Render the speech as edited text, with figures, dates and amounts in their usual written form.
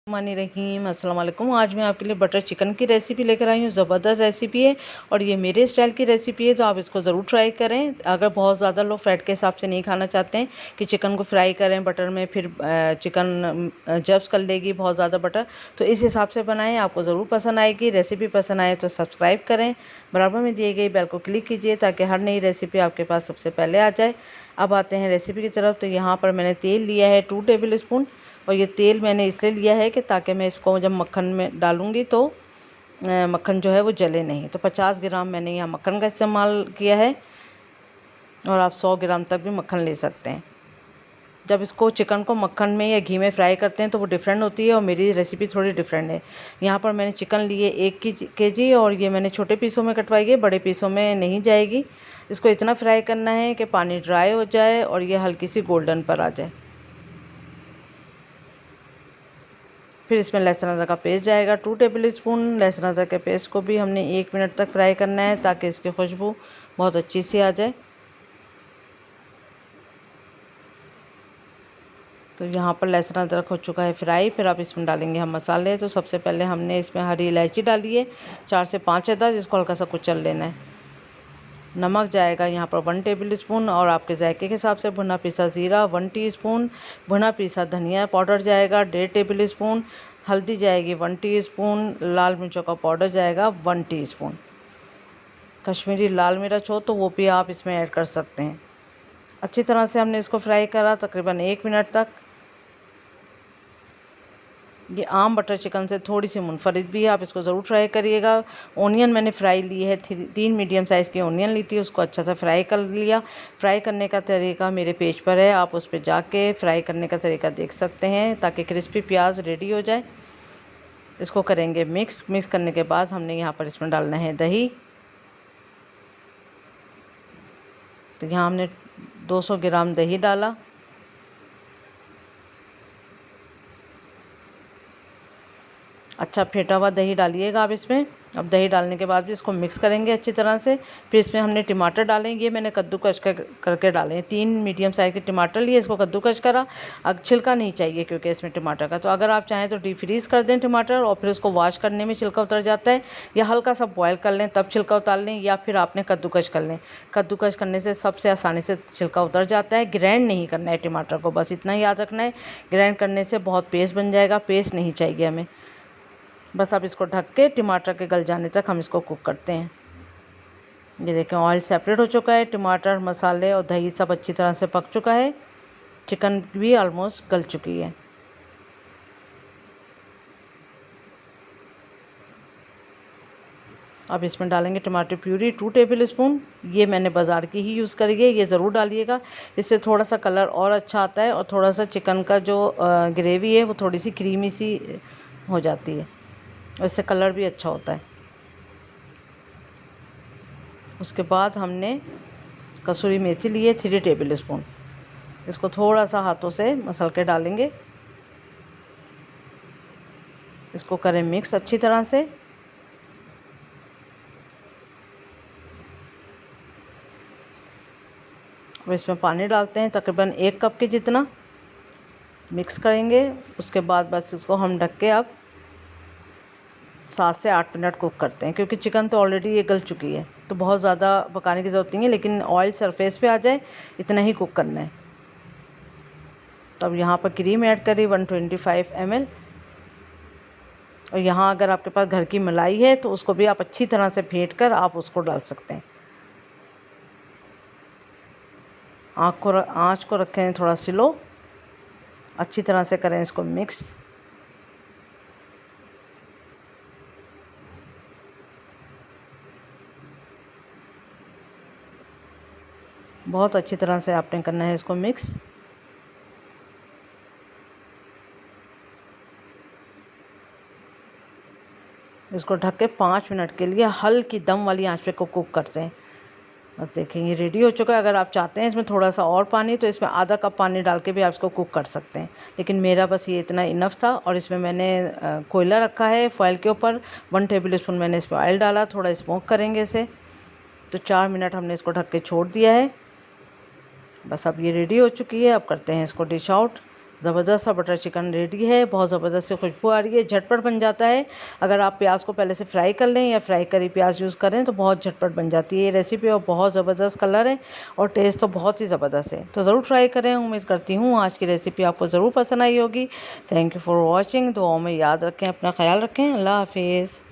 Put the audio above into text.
रहीम अस्सलाम वालेकुम। आज मैं आपके लिए बटर चिकन की रेसिपी लेकर आई हूँ। ज़बरदस्त रेसिपी है और ये मेरे स्टाइल की रेसिपी है, तो आप इसको ज़रूर ट्राई करें। अगर बहुत ज़्यादा लोग फैट के हिसाब से नहीं खाना चाहते हैं कि चिकन को फ्राई करें बटर में, फिर चिकन जब्स कर लेगी बहुत ज़्यादा बटर, तो इस हिसाब से बनाएं, आपको ज़रूर पसंद आएगी। रेसिपी पसंद आए तो सब्सक्राइब करें, बराबर में दिए गई बेल को क्लिक कीजिए ताकि हर नई रेसिपी आपके पास सबसे पहले आ जाए। अब आते हैं रेसिपी की तरफ। तो यहाँ पर मैंने तेल लिया है 2 टेबल स्पून, और ये तेल मैंने इसलिए लिया है कि ताकि मैं इसको जब मक्खन में डालूँगी तो मक्खन जो है वो जले नहीं। तो 50 ग्राम मैंने यहाँ मक्खन का इस्तेमाल किया है, और आप 100 ग्राम तक भी मक्खन ले सकते हैं। जब इसको चिकन को मक्खन में या घी में फ्राई करते हैं तो वो डिफरेंट होती है, और मेरी रेसिपी थोड़ी डिफरेंट है। यहाँ पर मैंने चिकन लिए 1 केजी, और ये मैंने छोटे पीसों में कटवाई है, बड़े पीसों में नहीं जाएगी। इसको इतना फ्राई करना है कि पानी ड्राई हो जाए और ये हल्की सी गोल्डन पर आ जाए। फिर इसमें लहसुन अदरक का पेस्ट जाएगा 2 टेबल स्पून। लहसुन अदरक के पेस्ट को भी हमने 1 मिनट तक फ्राई करना है ताकि इसकी खुशबू बहुत अच्छी सी आ जाए। तो यहाँ पर लहसुन अदरक हो चुका है फ्राई। फिर आप इसमें डालेंगे हम मसाले। तो सबसे पहले हमने इसमें हरी इलायची डाली है 4 से 5 अदद, जिसको हल्का सा कुचल लेना है। नमक जाएगा यहाँ पर 1 टेबल स्पून, और आपके जायके के हिसाब से भुना पिसा ज़ीरा 1 टीस्पून, भुना पिसा धनिया पाउडर जाएगा 1.5 टेबल स्पून, हल्दी जाएगी 1 टीस्पून, लाल मिर्चों का पाउडर जाएगा 1 टीस्पून। कश्मीरी लाल मिर्च हो तो वो भी आप इसमें ऐड कर सकते हैं। अच्छी तरह से हमने इसको फ्राई करा तकरीबन 1 मिनट तक। ये आम बटर चिकन से थोड़ी सी मुनफरिद भी है, आप इसको ज़रूर ट्राई करिएगा। ओनियन मैंने फ्राई ली है, 3 मीडियम साइज़ की ओनियन ली थी, उसको अच्छा सा फ्राई कर लिया। फ्राई करने का तरीका मेरे पेज पर है, आप उस पर जाके फ्राई करने का तरीका देख सकते हैं ताकि क्रिस्पी प्याज रेडी हो जाए। इसको करेंगे मिक्स करने के बाद हमने यहाँ पर इसमें डालना है दही। तो यहाँ हमने 200 ग्राम दही डाला। अच्छा फेंटा हुआ दही डालिएगा आप इसमें। अब दही डालने के बाद भी इसको मिक्स करेंगे अच्छी तरह से। फिर इसमें हमने टमाटर डालेंगे, मैंने कद्दूकस करके डाले हैं। 3 मीडियम साइज़ के टमाटर लिए, इसको कद्दूकस करा। अब छिलका नहीं चाहिए क्योंकि इसमें टमाटर का, तो अगर आप चाहें तो डीप फ्रीज़ कर दें टमाटर, और फिर उसको वॉश करने में छिलका उतर जाता है, या हल्का सा बॉयल कर लें तब छिलका उतार लें, या फिर आपने कद्दूकस कर लें। कद्दूकस करने से सबसे आसानी से छिलका उतर जाता है। ग्राइंड नहीं करना है टमाटर को, बस इतना ही याद रखना है। ग्राइंड करने से बहुत पेस्ट बन जाएगा, पेस्ट नहीं चाहिए हमें। बस अब इसको ढक के टमाटर के गल जाने तक हम इसको कुक करते हैं। ये देखें ऑयल सेपरेट हो चुका है, टमाटर मसाले और दही सब अच्छी तरह से पक चुका है, चिकन भी ऑलमोस्ट गल चुकी है। अब इसमें डालेंगे टमाटर प्यूरी 2 टेबल स्पून। ये मैंने बाज़ार की ही यूज़ करी है, ये ज़रूर डालिएगा, इससे थोड़ा सा कलर और अच्छा आता है, और थोड़ा सा चिकन का जो ग्रेवी है वो थोड़ी सी क्रीमी सी हो जाती है, इससे कलर भी अच्छा होता है। उसके बाद हमने कसूरी मेथी ली है 3 टेबल स्पून, इसको थोड़ा सा हाथों से मसल के डालेंगे। इसको करें मिक्स अच्छी तरह से। अब इसमें पानी डालते हैं तकरीबन 1 कप के जितना, मिक्स करेंगे। उसके बाद बस इसको हम ढक के अब 7 से 8 मिनट कुक करते हैं, क्योंकि चिकन तो ऑलरेडी ये गल चुकी है, तो बहुत ज़्यादा पकाने की ज़रूरत नहीं है, लेकिन ऑयल सरफेस पे आ जाए इतना ही कुक करना है। तो अब यहाँ पर क्रीम ऐड करी 125 ml, और यहाँ अगर आपके पास घर की मलाई है तो उसको भी आप अच्छी तरह से फेंट कर आप उसको डाल सकते हैं। आँच को रखें थोड़ा स्लो, अच्छी तरह से करें इसको मिक्स। बहुत अच्छी तरह से आपने करना है इसको मिक्स। इसको ढक के 5 मिनट के लिए हल्की दम वाली आंच पे कुक करते हैं। बस देखें ये रेडी हो चुका है। अगर आप चाहते हैं इसमें थोड़ा सा और पानी, तो इसमें आधा कप पानी डाल के भी आप इसको कुक कर सकते हैं, लेकिन मेरा बस ये इतना इनफ था। और इसमें मैंने कोयला रखा है फॉयल के ऊपर, 1 टेबल स्पून मैंने इस पर ऑयल डाला, थोड़ा स्मोक करेंगे इसे। तो 4 मिनट हमने इसको ढक के छोड़ दिया है। बस अब ये रेडी हो चुकी है। अब करते हैं इसको डिश आउट। ज़बरदस्त सा बटर चिकन रेडी है। बहुत ज़बरदस्त सी खुशबू आ रही है, झटपट बन जाता है। अगर आप प्याज को पहले से फ्राई कर लें या फ्राई करी प्याज यूज़ करें तो बहुत झटपट बन जाती है ये रेसिपी, और बहुत ज़बरदस्त कलर है और टेस्ट तो बहुत ही ज़बरदस्त है। तो ज़रूर ट्राई करें। उम्मीद करती हूँ आज की रेसिपी आपको ज़रूर पसंद आई होगी। Thank you for watching. दुआओं में याद रखें, अपना ख्याल रखें। अल्लाह हाफिज़।